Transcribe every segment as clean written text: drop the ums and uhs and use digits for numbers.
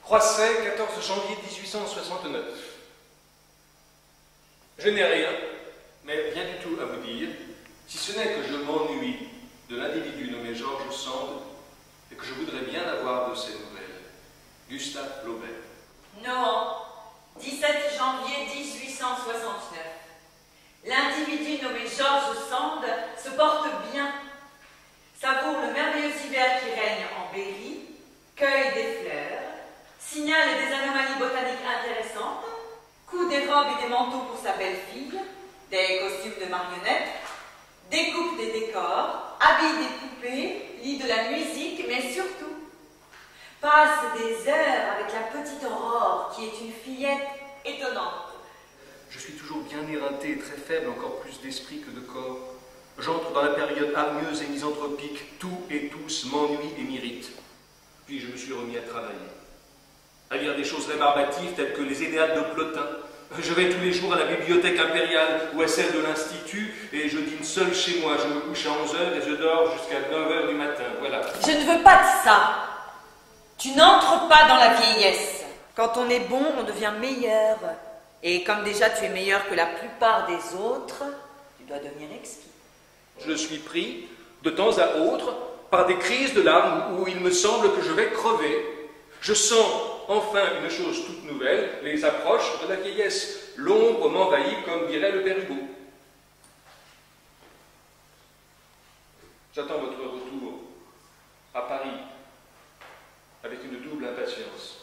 Croisset, 14 janvier 1869. Je n'ai rien, mais rien du tout à vous dire, si ce n'est que je m'ennuie de l'individu nommé Georges Sand et que je voudrais bien avoir de ses nouvelles. Gustave Flaubert. Nohant, 17 janvier 1869. L'individu nommé Georges Sand se porte bien, savoure le merveilleux hiver qui règne en Berry, cueille des fleurs, signale des anomalies botaniques intéressantes, coud des robes et des manteaux pour sa belle-fille, des costumes de marionnettes, découpe des décors, habille des poupées, lit de la musique, mais surtout passe des heures avec la petite Aurore, qui est une fillette étonnante. Je suis toujours bien éreinté et très faible, encore plus d'esprit que de corps. J'entre dans la période hargneuse et misanthropique, tout et tous m'ennuient et m'irritent. Puis je me suis remis à travailler, à lire des choses rébarbatives telles que les Énéades de Plotin. Je vais tous les jours à la bibliothèque impériale ou à celle de l'Institut et je dîne seul chez moi. Je me couche à 11 h et je dors jusqu'à 9 h du matin. Voilà. Je ne veux pas de ça. Tu n'entres pas dans la vieillesse. Quand on est bon, on devient meilleur. Et comme déjà tu es meilleur que la plupart des autres, tu dois devenir exquis. Je suis pris, de temps à autre, par des crises de larmes où il me semble que je vais crever. Je sens enfin une chose toute nouvelle, les approches de la vieillesse. L'ombre m'envahit, comme dirait le père Hugo. J'attends votre retour à Paris avec une double impatience.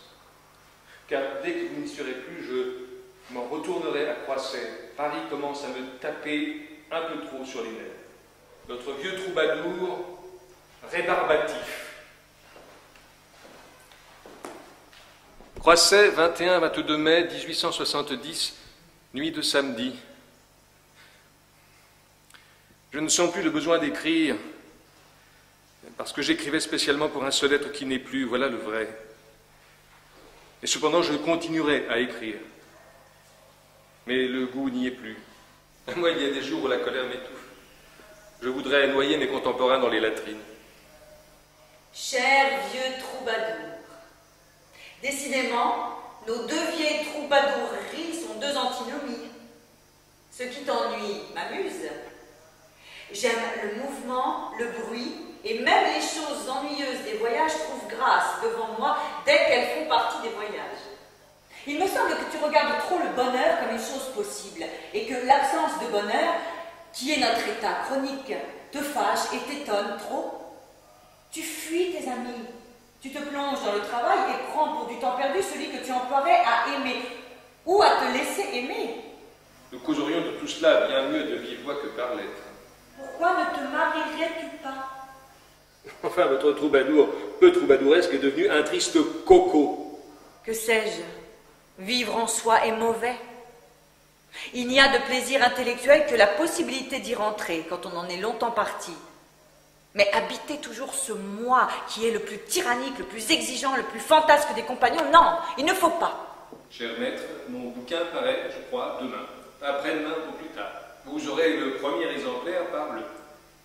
Car dès que vous n'y serez plus, je m'en retournerai à Croisset. Paris commence à me taper un peu trop sur les nerfs. Notre vieux troubadour rébarbatif. Croisset, 21-22 mai 1870, nuit de samedi. Je ne sens plus le besoin d'écrire, parce que j'écrivais spécialement pour un seul être qui n'est plus, voilà le vrai. Et cependant, je continuerai à écrire. Mais le goût n'y est plus. Moi, il y a des jours où la colère m'étouffe. Je voudrais noyer mes contemporains dans les latrines. Cher vieux troubadour, décidément, nos deux vieilles troubadoureries sont deux antinomies. Ce qui t'ennuie m'amuse. J'aime le mouvement, le bruit, et même les choses ennuyeuses des voyages trouvent grâce devant moi dès qu'elles font partie des voyages. Il me semble que tu regardes trop le bonheur comme une chose possible, et que l'absence de bonheur, qui est notre état chronique, te fâche et t'étonne trop. Tu fuis tes amis, tu te plonges dans le travail et prends pour du temps perdu celui que tu emploierais à aimer, ou à te laisser aimer. Nous causerions de tout cela bien mieux de vive voix que par lettres. Pourquoi ne te marierais-tu pas? Enfin, votre troubadour, peu troubadouresque, est devenu un triste coco. Que sais-je? Vivre en soi est mauvais. Il n'y a de plaisir intellectuel que la possibilité d'y rentrer quand on en est longtemps parti. Mais habiter toujours ce moi qui est le plus tyrannique, le plus exigeant, le plus fantasque des compagnons, non, il ne faut pas. Cher maître, mon bouquin paraît, je crois, demain. Après-demain ou plus tard. Vous aurez le premier exemplaire par bleu.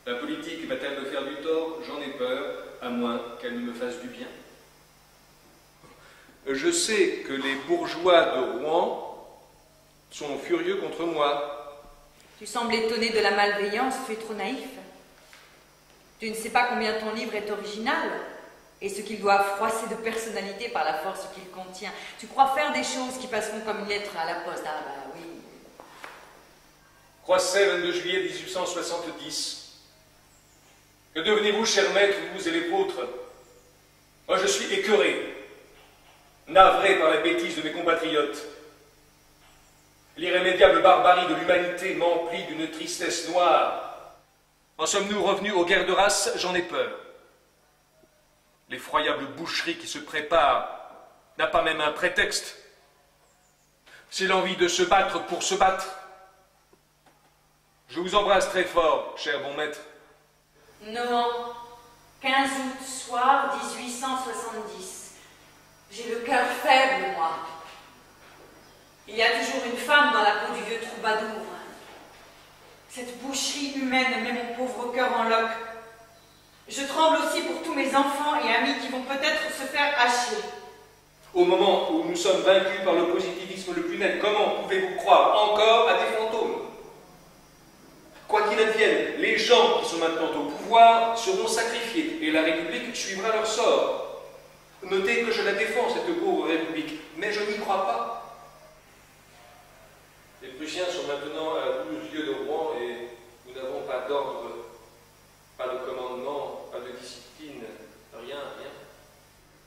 La politique va-t-elle me faire du tort? J'en ai peur, à moins qu'elle ne me fasse du bien. Je sais que les bourgeois de Rouen sont furieux contre moi. Tu sembles étonné de la malveillance, tu es trop naïf. Tu ne sais pas combien ton livre est original et ce qu'il doit froisser de personnalité par la force qu'il contient. Tu crois faire des choses qui passeront comme une lettre à la poste. Ah bah oui. Croisset, 22 juillet 1870. Que devenez-vous, cher maître, vous et les vôtres? Moi, je suis écœuré, navré par la bêtise de mes compatriotes. L'irrémédiable barbarie de l'humanité m'emplit d'une tristesse noire. En sommes-nous revenus aux guerres de race? J'en ai peur. L'effroyable boucherie qui se prépare n'a pas même un prétexte. C'est l'envie de se battre pour se battre. Je vous embrasse très fort, cher bon maître. Nohant, 15 août, soir 1870. J'ai le cœur faible, moi. Il y a toujours une femme dans la peau du vieux troubadour. Cette boucherie humaine met mon pauvre cœur en loques. Je tremble aussi pour tous mes enfants et amis qui vont peut-être se faire hacher. Au moment où nous sommes vaincus par le positivisme le plus net, comment pouvez-vous croire encore à des fantômes? Quoi qu'il advienne, les gens qui sont maintenant au pouvoir seront sacrifiés et la République suivra leur sort. Notez que je la défends, cette pauvre République, mais je n'y crois pas. Les Prussiens sont maintenant à 12 lieues de Rouen et nous n'avons pas d'ordre, pas de commandement, pas de discipline, rien.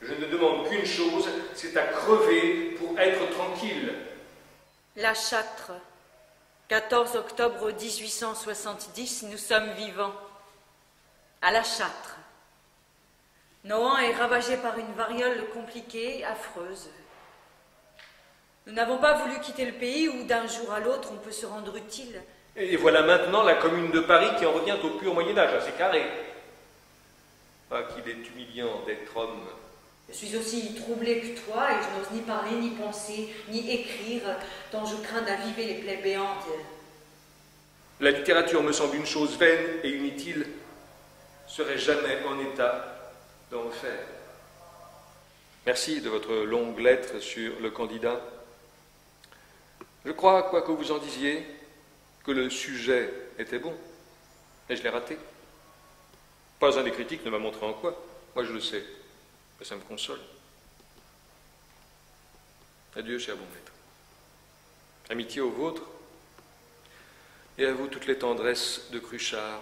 Je ne demande qu'une chose, c'est à crever pour être tranquille. La Châtre, 14 octobre 1870, nous sommes vivants. À La Châtre. Nohant est ravagé par une variole compliquée, affreuse. Nous n'avons pas voulu quitter le pays où d'un jour à l'autre on peut se rendre utile. Et voilà maintenant la commune de Paris qui en revient au pur Moyen-Âge, assez carré. Ah, qu'il est humiliant d'être homme. Je suis aussi troublée que toi et je n'ose ni parler, ni penser, ni écrire, tant je crains d'aviver les plaies béantes. La littérature me semble une chose vaine et inutile. Serait jamais en état d'en faire. Merci de votre longue lettre sur le candidat. Je crois, quoi que vous en disiez, que le sujet était bon, mais je l'ai raté. Pas un des critiques ne m'a montré en quoi. Moi, je le sais. Mais ça me console. Adieu, cher bon maître. Amitié aux vôtres, et à vous toutes les tendresses de Cruchard.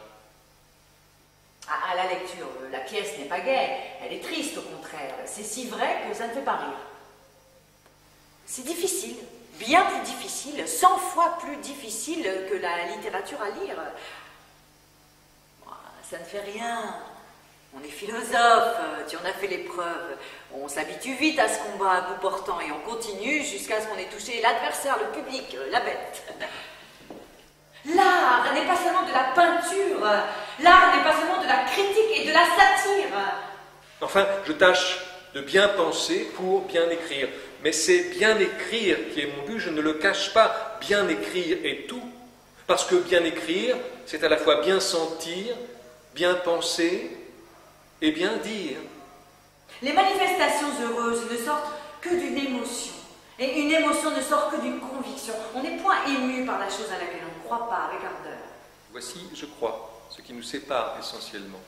À la lecture, la pièce n'est pas gaie, elle est triste au contraire. C'est si vrai que ça ne fait pas rire. C'est difficile, bien plus difficile, 100 fois plus difficile que la littérature à lire. Ça ne fait rien. On est philosophe, tu en as fait l'épreuve. On s'habitue vite à ce combat à bout portant et on continue jusqu'à ce qu'on ait touché l'adversaire, le public, la bête. L'art n'est pas seulement de la peinture, l'art n'est pas seulement de la critique et de la satire. Enfin, je tâche de bien penser pour bien écrire. Mais c'est bien écrire qui est mon but, je ne le cache pas. Bien écrire est tout. Parce que bien écrire, c'est à la fois bien sentir, bien penser et bien dire. Les manifestations heureuses ne sortent que d'une émotion. Et une émotion ne sort que d'une conviction. On n'est point ému par la chose à laquelle on ne croit pas avec ardeur. Voici, je crois, ce qui nous sépare essentiellement.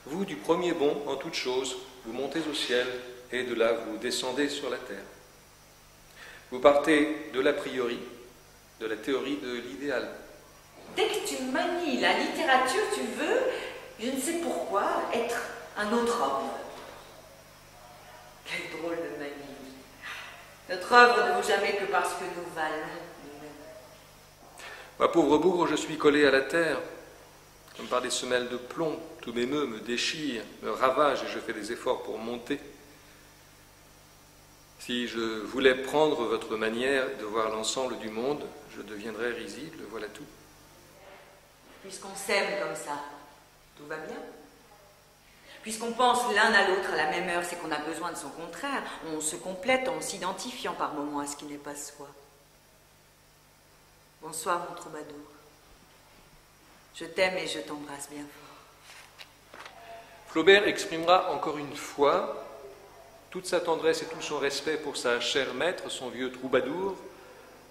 Vous, du premier bond en toute chose, vous montez au ciel et de là vous descendez sur la terre. Vous partez de l'a priori, de la théorie de l'idéal. Dès que tu manies la littérature, tu veux, je ne sais pourquoi, être un autre homme. Quelle drôle de manie. Notre œuvre ne vaut jamais que parce que nous valons nous-mêmes. Ma pauvre bougre, je suis collé à la terre, comme par des semelles de plomb. Tous mes meux me déchirent, me ravagent et je fais des efforts pour monter. Si je voulais prendre votre manière de voir l'ensemble du monde, je deviendrais risible, voilà tout. Puisqu'on s'aime comme ça, tout va bien. Puisqu'on pense l'un à l'autre à la même heure, c'est qu'on a besoin de son contraire. On se complète en s'identifiant par moments à ce qui n'est pas soi. Bonsoir, mon troubadour. Je t'aime et je t'embrasse bien fort. Flaubert exprimera encore une fois toute sa tendresse et tout son respect pour sa chère maître, son vieux troubadour,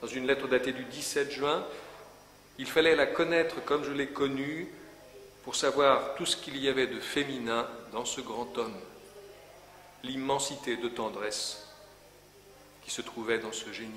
dans une lettre datée du 17 juin. Il fallait la connaître comme je l'ai connue pour savoir tout ce qu'il y avait de féminin dans ce grand homme, l'immensité de tendresse qui se trouvait dans ce génie.